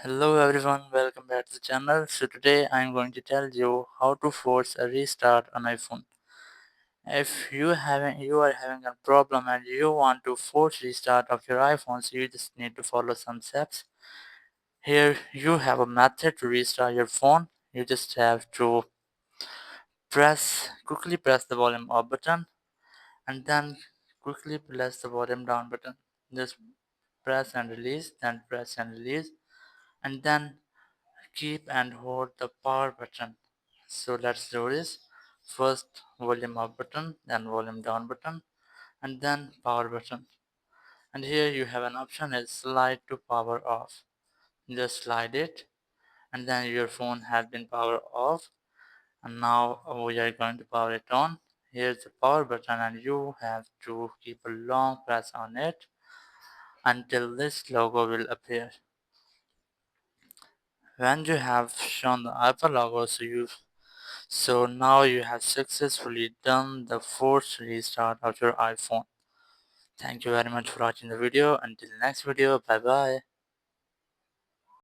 Hello everyone, welcome back to the channel. So today I'm going to tell you how to force a restart on iPhone. If you are having a problem and you want to force restart of your iPhone, so you just need to follow some steps. Here you have a method to restart your phone. You just have to quickly press the volume up button and then quickly press the volume down button. Just press and release, then press and release, and then keep and hold the power button. So let's do this. First volume up button, then volume down button, and then power button. And here you have an option is slide to power off. Just slide it, and then your phone has been power off. And now we are going to power it on. Here's the power button, and you have to keep a long press on it until this logo will appear. When you have shown the Apple logo, so now you have successfully done the forced restart of your iPhone. Thank you very much for watching the video. Until next video, bye bye.